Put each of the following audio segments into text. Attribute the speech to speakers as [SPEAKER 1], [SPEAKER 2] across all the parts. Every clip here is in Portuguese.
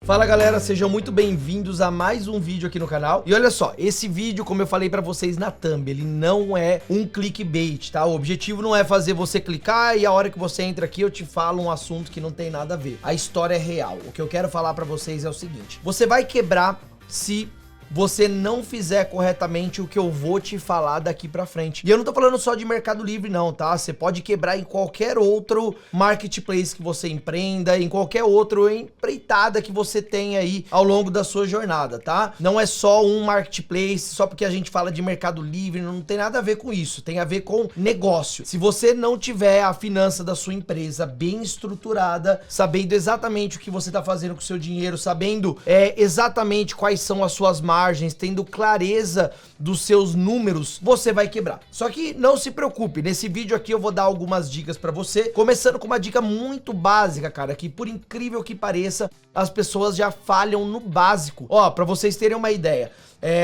[SPEAKER 1] Fala galera, sejam muito bem-vindos a mais um vídeo aqui no canal. E olha só, esse vídeo, como eu falei pra vocês na thumb, ele não é um clickbait, tá? O objetivo não é fazer você clicar e a hora que você entra aqui eu te falo um assunto que não tem nada a ver. A história é real. O que eu quero falar pra vocês é o seguinte: você vai quebrar se você não fizer corretamente o que eu vou te falar daqui pra frente. E eu não tô falando só de Mercado Livre não, tá? Você pode quebrar em qualquer outro marketplace que você empreenda, em qualquer outra empreitada que você tenha aí ao longo da sua jornada, tá? Não é só um marketplace, só porque a gente fala de Mercado Livre, não tem nada a ver com isso, tem a ver com negócio. Se você não tiver a finança da sua empresa bem estruturada, sabendo exatamente o que você tá fazendo com o seu dinheiro, sabendo exatamente quais são as suas margens, tendo clareza dos seus números, você vai quebrar. Só que não se preocupe, nesse vídeo aqui eu vou dar algumas dicas pra você, começando com uma dica muito básica, cara, que por incrível que pareça, as pessoas já falham no básico. Ó, pra vocês terem uma ideia,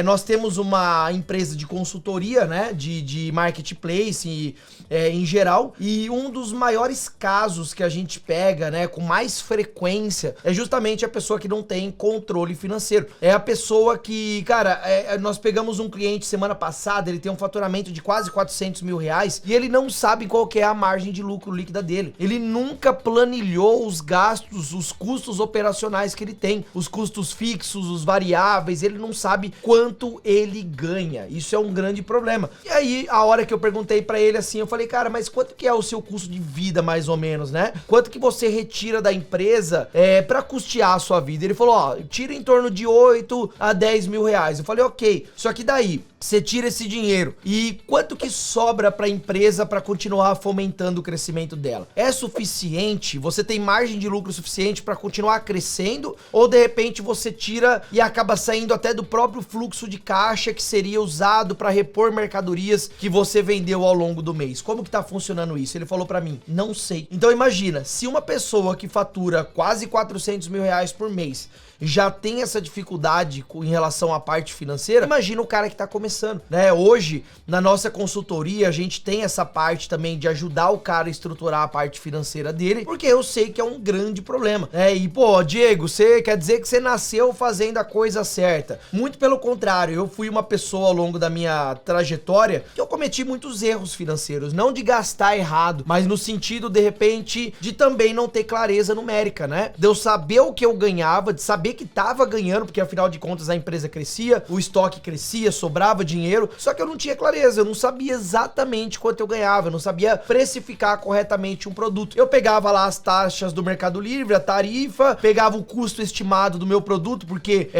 [SPEAKER 1] nós temos uma empresa de consultoria, né, de marketplace em geral, e um dos maiores casos que a gente pega, né, com mais frequência, é justamente a pessoa que não tem controle financeiro. É a pessoa que, cara, nós pegamos um cliente semana passada, ele tem um faturamento de quase 400 mil reais, e ele não sabe qual que é a margem de lucro líquida dele. Ele nunca planilhou os gastos, os custos operacionais que ele tem, os custos fixos, os variáveis, ele não sabe quanto ele ganha. Isso é um grande problema. E aí, a hora que eu perguntei pra ele assim, eu falei, cara, mas quanto que é o seu custo de vida, mais ou menos, né? Quanto que você retira da empresa pra custear a sua vida? Ele falou, ó, tira em torno de 8 a 10 mil reais. Eu falei, ok, só que daí, você tira esse dinheiro e quanto que sobra pra empresa pra continuar fomentando o crescimento dela? É suficiente? Você tem margem de lucro suficiente pra continuar crescendo? Ou de repente você tira e acaba saindo até do próprio fluxo de caixa que seria usado pra repor mercadorias que você vendeu ao longo do mês? Como que tá funcionando isso? Ele falou pra mim, não sei. Então imagina, se uma pessoa que fatura quase 400 mil reais por mês já tem essa dificuldade em relação à parte financeira, imagina o cara que tá começando, né? Hoje, na nossa consultoria, a gente tem essa parte também de ajudar o cara a estruturar a parte financeira dele, porque eu sei que é um grande problema, né? E, pô, Diego, você quer dizer que você nasceu fazendo a coisa certa? Muito pelo contrário, eu fui uma pessoa ao longo da minha trajetória que eu cometi muitos erros financeiros, não de gastar errado, mas no sentido, de repente, de também não ter clareza numérica, né? De eu saber o que eu ganhava, de saber que tava ganhando, porque afinal de contas a empresa crescia, o estoque crescia, sobrava dinheiro, só que eu não tinha clareza, eu não sabia exatamente quanto eu ganhava, eu não sabia precificar corretamente um produto. Eu pegava lá as taxas do Mercado Livre, a tarifa, pegava o custo estimado do meu produto, porque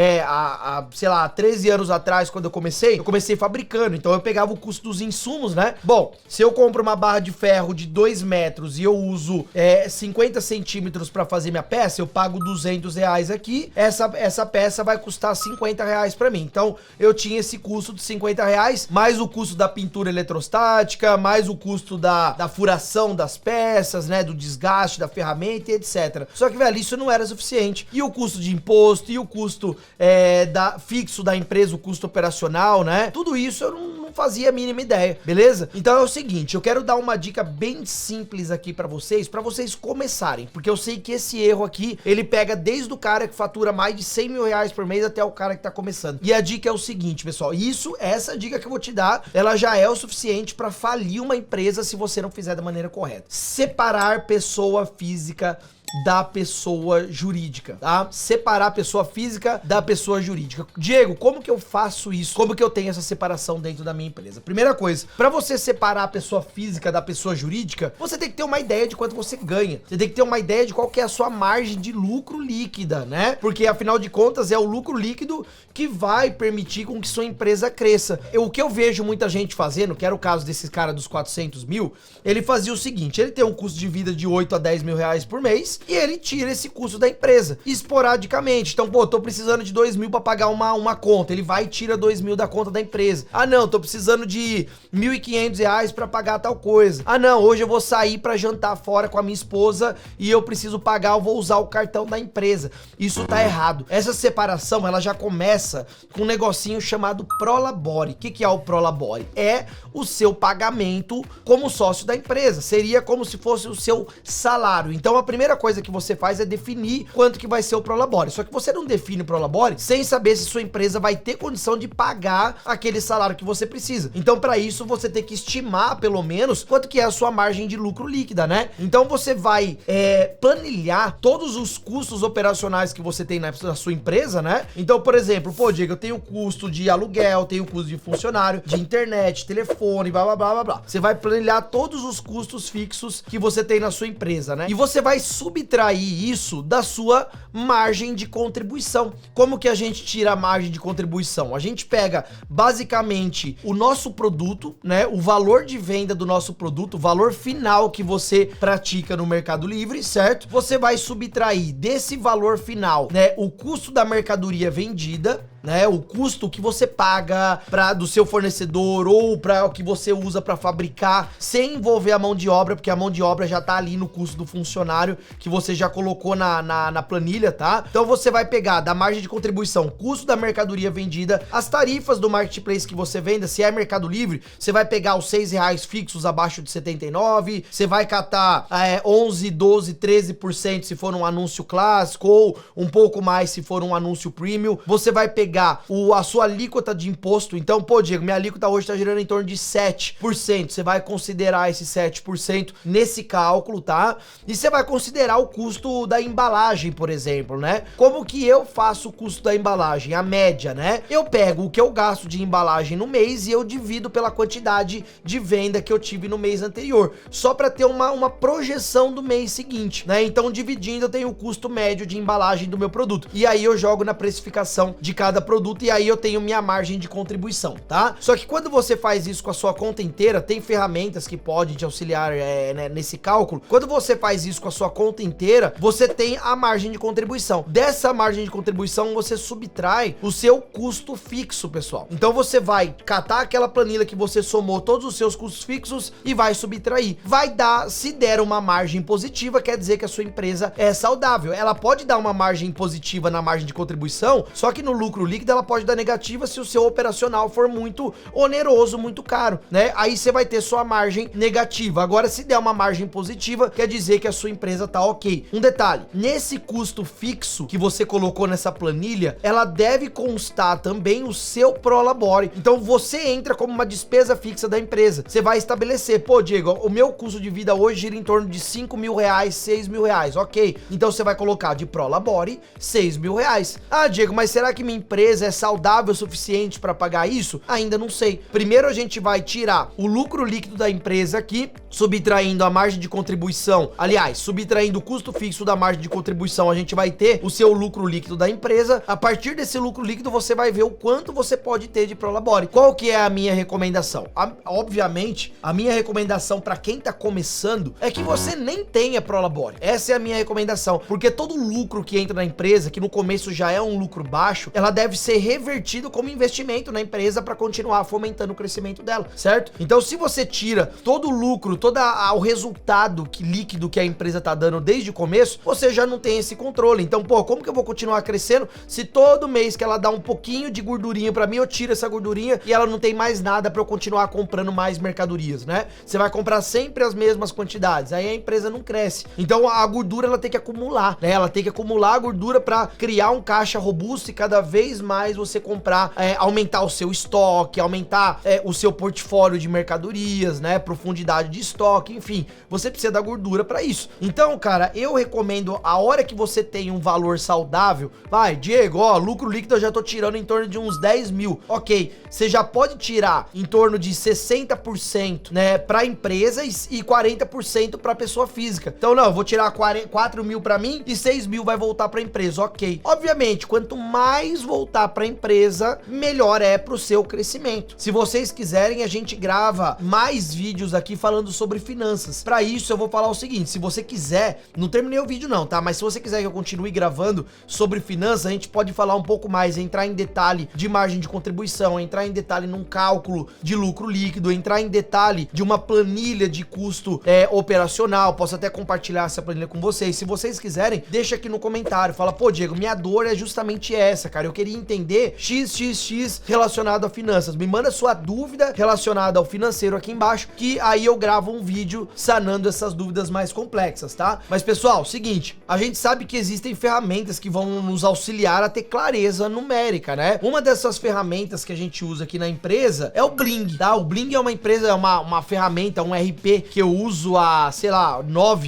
[SPEAKER 1] sei lá, 13 anos atrás, quando eu comecei fabricando, então eu pegava o custo dos insumos, né? Bom, se eu compro uma barra de ferro de 2 metros e eu uso 50 centímetros pra fazer minha peça, eu pago 200 reais aqui, essa peça vai custar 50 reais pra mim. Então eu tinha esse custo de 50 reais, mais o custo da pintura eletrostática, mais o custo da furação das peças, né, do desgaste da ferramenta e etc. Só que, velho, isso não era suficiente. E o custo de imposto, e o custo fixo da empresa, o custo operacional, né? Tudo isso eu não fazia a mínima ideia, beleza? Então é o seguinte, eu quero dar uma dica bem simples aqui pra vocês começarem, porque eu sei que esse erro aqui, ele pega desde o cara que fatura mais de 100 mil reais por mês até o cara que tá começando. E a dica é o seguinte, pessoal, essa dica que eu vou te dar, ela já é o suficiente pra falir uma empresa se você não fizer da maneira correta. Separar pessoa física da pessoa jurídica, tá? Separar a pessoa física da pessoa jurídica. Diego, como que eu faço isso? Como que eu tenho essa separação dentro da minha empresa? Primeira coisa, pra você separar a pessoa física da pessoa jurídica, você tem que ter uma ideia de quanto você ganha. Você tem que ter uma ideia de qual que é a sua margem de lucro líquida, né? Porque afinal de contas é o lucro líquido que vai permitir com que sua empresa cresça. O que eu vejo muita gente fazendo, que era o caso desse cara dos 400 mil, ele fazia o seguinte, ele tem um custo de vida de 8 a 10 mil reais por mês, e ele tira esse custo da empresa, esporadicamente. Então, pô, tô precisando de 2 mil pra pagar uma conta, ele vai e tira 2 mil da conta da empresa. Ah não, tô precisando de 1.500 reais pra pagar tal coisa. Ah não, hoje eu vou sair pra jantar fora com a minha esposa e eu preciso pagar, eu vou usar o cartão da empresa. Isso tá errado. Essa separação, ela já começa com um negocinho chamado Prolabore. O que é o Prolabore? É o seu pagamento como sócio da empresa. Seria como se fosse o seu salário. Então, a primeira coisa coisa que você faz é definir quanto que vai ser o Prolabore. Só que você não define o Prolabore sem saber se sua empresa vai ter condição de pagar aquele salário que você precisa. Então, para isso, você tem que estimar, pelo menos, quanto que é a sua margem de lucro líquida, né? Então, você vai planilhar todos os custos operacionais que você tem na sua empresa, né? Então, por exemplo, pô, Diego, eu tenho custo de aluguel, tenho custo de funcionário, de internet, telefone, blá, blá, blá, blá, blá. Você vai planilhar todos os custos fixos que você tem na sua empresa, né? E você vai subtrair isso da sua margem de contribuição. Como que a gente tira a margem de contribuição? A gente pega, basicamente, o nosso produto, né? O valor de venda do nosso produto, o valor final que você pratica no Mercado Livre, certo? Você vai subtrair desse valor final, né? O custo da mercadoria vendida, né, o custo que você paga do seu fornecedor ou para o que você usa para fabricar, sem envolver a mão de obra, porque a mão de obra já tá ali no custo do funcionário que você já colocou na planilha, tá? Então você vai pegar da margem de contribuição, custo da mercadoria vendida, as tarifas do marketplace que você venda, se é Mercado Livre, você vai pegar os R$6 fixos abaixo de 79, você vai catar 11, 12, 13% se for um anúncio clássico ou um pouco mais se for um anúncio premium, você vai pegar a sua alíquota de imposto. Então, pô, Diego, minha alíquota hoje tá girando em torno de 7%. Você vai considerar esse 7% nesse cálculo, tá? E você vai considerar o custo da embalagem, por exemplo, né? Como que eu faço o custo da embalagem? A média, né? Eu pego o que eu gasto de embalagem no mês e eu divido pela quantidade de venda que eu tive no mês anterior, só para ter uma projeção do mês seguinte, né? Então, dividindo, eu tenho o custo médio de embalagem do meu produto. E aí eu jogo na precificação de cada produto e aí eu tenho minha margem de contribuição, tá? Só que quando você faz isso com a sua conta inteira, tem ferramentas que podem te auxiliar né, nesse cálculo. Quando você faz isso com a sua conta inteira, você tem a margem de contribuição. Dessa margem de contribuição, você subtrai o seu custo fixo, pessoal. Então você vai catar aquela planilha que você somou todos os seus custos fixos e vai subtrair. Vai dar, se der uma margem positiva, quer dizer que a sua empresa é saudável. Ela pode dar uma margem positiva na margem de contribuição, só que no lucro líquida ela pode dar negativa se o seu operacional for muito oneroso, muito caro, né? Aí você vai ter sua margem negativa. Agora, se der uma margem positiva, quer dizer que a sua empresa tá ok. Um detalhe, nesse custo fixo que você colocou nessa planilha, ela deve constar também o seu Prolabore. Então você entra como uma despesa fixa da empresa. Você vai estabelecer, pô, Diego, o meu custo de vida hoje gira em torno de R$5.000, R$6.000, ok. Então você vai colocar de Prolabore R$6.000. Ah, Diego, mas será que minha empresa é saudável o suficiente para pagar isso? Ainda não sei. Primeiro a gente vai tirar o lucro líquido da empresa aqui, subtraindo a margem de contribuição. Aliás, subtraindo o custo fixo da margem de contribuição, a gente vai ter o seu lucro líquido da empresa. A partir desse lucro líquido, você vai ver o quanto você pode ter de Prolabore. Qual que é a minha recomendação? Obviamente, a minha recomendação para quem tá começando é que você nem tenha Prolabore. Essa é a minha recomendação, porque todo lucro que entra na empresa, que no começo já é um lucro baixo, ela deve ser revertido como investimento na empresa para continuar fomentando o crescimento dela, certo? Então, se você tira todo o lucro, todo o resultado líquido que a empresa tá dando desde o começo, você já não tem esse controle. Então, pô, como que eu vou continuar crescendo se todo mês que ela dá um pouquinho de gordurinha para mim, eu tiro essa gordurinha e ela não tem mais nada para eu continuar comprando mais mercadorias, né? Você vai comprar sempre as mesmas quantidades, aí a empresa não cresce. Então, a gordura ela tem que acumular, né? Ela tem que acumular a gordura para criar um caixa robusto e cada vez mais você comprar, aumentar o seu estoque, aumentar o seu portfólio de mercadorias, né? Profundidade de estoque, enfim, você precisa da gordura para isso. Então, cara, eu recomendo a hora que você tem um valor saudável, vai, Diego, ó, lucro líquido eu já tô tirando em torno de uns 10 mil. Ok, você já pode tirar em torno de 60%, né, pra empresa e 40% pra pessoa física. Então, não, eu vou tirar 4 mil pra mim e 6 mil vai voltar pra empresa, ok. Obviamente, quanto mais voltar pra empresa, melhor é pro seu crescimento. Se vocês quiserem, a gente grava mais vídeos aqui falando sobre finanças. Pra isso, eu vou falar o seguinte, se você quiser, não terminei o vídeo não, tá? Mas se você quiser que eu continue gravando sobre finanças, a gente pode falar um pouco mais, entrar em detalhe de margem de contribuição, entrar em detalhe num cálculo de lucro líquido, entrar em detalhe de uma planilha de custo operacional. Posso até compartilhar essa planilha com vocês. Se vocês quiserem, deixa aqui no comentário. Fala, pô, Diego, minha dor é justamente essa, cara. Eu queria queria entender XXX relacionado a finanças. Me manda sua dúvida relacionada ao financeiro aqui embaixo, que aí eu gravo um vídeo sanando essas dúvidas mais complexas, tá? Mas pessoal, seguinte, a gente sabe que existem ferramentas que vão nos auxiliar a ter clareza numérica, né? Uma dessas ferramentas que a gente usa aqui na empresa é o Bling, tá? O Bling é uma empresa, é uma ferramenta, um RP que eu uso há, sei lá,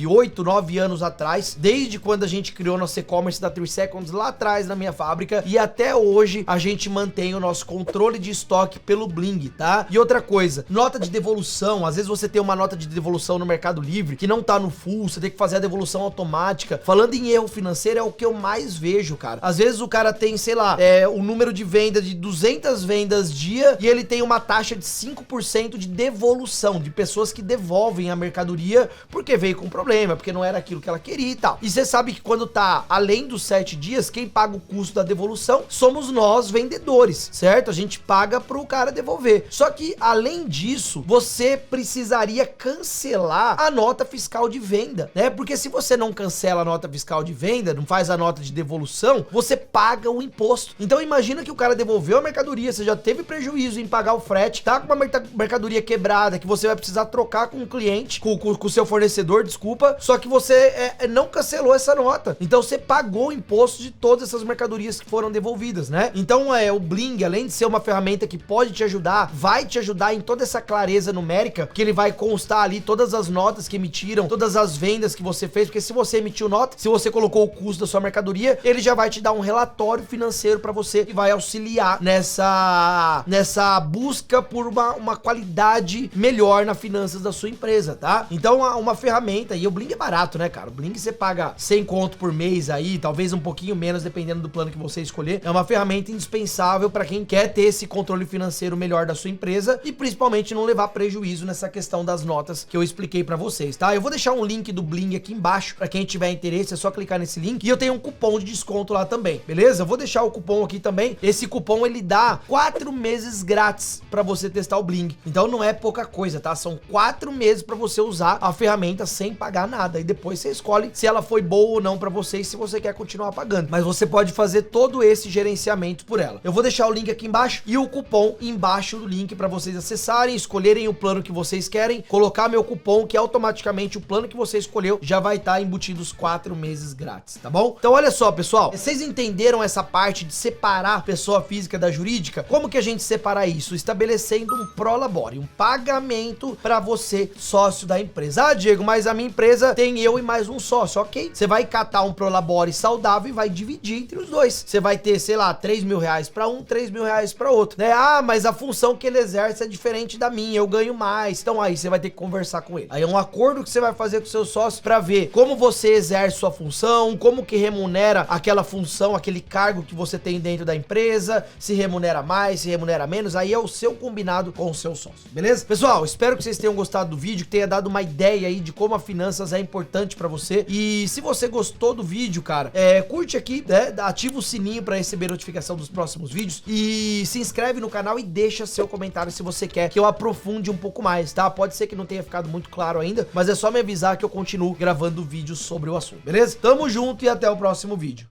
[SPEAKER 1] 8, 9 anos atrás, desde quando a gente criou nosso e-commerce da 3 Seconds lá atrás na minha fábrica, e até hoje a gente mantém o nosso controle de estoque pelo Bling, tá? E outra coisa, nota de devolução, às vezes você tem uma nota de devolução no Mercado Livre que não tá no full, você tem que fazer a devolução automática. Falando em erro financeiro, é o que eu mais vejo, cara. Às vezes o cara tem, sei lá, o número de venda de 200 vendas dia e ele tem uma taxa de 5% de devolução, de pessoas que devolvem a mercadoria porque veio com problema, porque não era aquilo que ela queria e tal. E você sabe que quando tá além dos 7 dias, quem paga o custo da devolução somos nós, vendedores, certo? A gente paga pro cara devolver. Só que, além disso, você precisaria cancelar a nota fiscal de venda, né? Porque se você não cancela a nota fiscal de venda, não faz a nota de devolução, você paga o imposto. Então imagina que o cara devolveu a mercadoria, você já teve prejuízo em pagar o frete, tá com uma mercadoria quebrada, que você vai precisar trocar com o cliente, com o seu fornecedor, desculpa, só que você não cancelou essa nota. Então você pagou o imposto de todas essas mercadorias que foram devolvidas, né? Então o Bling, além de ser uma ferramenta que pode te ajudar, vai te ajudar em toda essa clareza numérica, que ele vai constar ali todas as notas que emitiram, todas as vendas que você fez, porque se você emitiu nota, se você colocou o custo da sua mercadoria, ele já vai te dar um relatório financeiro para você, que vai auxiliar nessa busca por uma qualidade melhor nas finanças da sua empresa, tá? Então uma ferramenta, e o Bling é barato, né, cara? O Bling você paga 100 conto por mês aí, talvez um pouquinho menos, dependendo do plano que você escolher. É uma ferramenta indispensável para quem quer ter esse controle financeiro melhor da sua empresa e principalmente não levar prejuízo nessa questão das notas que eu expliquei para vocês, tá? Eu vou deixar um link do Bling aqui embaixo para quem tiver interesse, é só clicar nesse link, e eu tenho um cupom de desconto lá também, beleza? Eu vou deixar o cupom aqui também. Esse cupom ele dá 4 meses grátis para você testar o Bling. Então não é pouca coisa, tá? São 4 meses para você usar a ferramenta sem pagar nada, e depois você escolhe se ela foi boa ou não para você e se você quer continuar pagando. Mas você pode fazer todo esse gerenciamento por ela. Eu vou deixar o link aqui embaixo e o cupom embaixo do link para vocês acessarem, escolherem o plano que vocês querem, colocar meu cupom, que automaticamente o plano que você escolheu já vai estar embutido os 4 meses grátis, tá bom? Então olha só, pessoal, vocês entenderam essa parte de separar a pessoa física da jurídica? Como que a gente separa isso? Estabelecendo um prolabore, um pagamento para você, sócio da empresa. Ah, Diego, mas a minha empresa tem eu e mais um sócio. Ok, você vai catar um prolabore saudável e vai dividir entre os dois. Você vai ter, sei lá, 3 mil reais para um, 3 mil reais para outro, né? Ah, mas a função que ele exerce é diferente da minha, eu ganho mais. Então aí você vai ter que conversar com ele. Aí é um acordo que você vai fazer com o seu sócio para ver como você exerce sua função, como que remunera aquela função, aquele cargo que você tem dentro da empresa, se remunera mais, se remunera menos. Aí é o seu combinado com o seu sócio, beleza? Pessoal, espero que vocês tenham gostado do vídeo, que tenha dado uma ideia aí de como a finanças é importante para você. E se você gostou do vídeo, cara, curte aqui, né? Ativa o sininho para receber notificação dos próximos vídeos e se inscreve no canal e deixa seu comentário se você quer que eu aprofunde um pouco mais, tá? Pode ser que não tenha ficado muito claro ainda, mas é só me avisar que eu continuo gravando vídeos sobre o assunto, beleza? Tamo junto e até o próximo vídeo.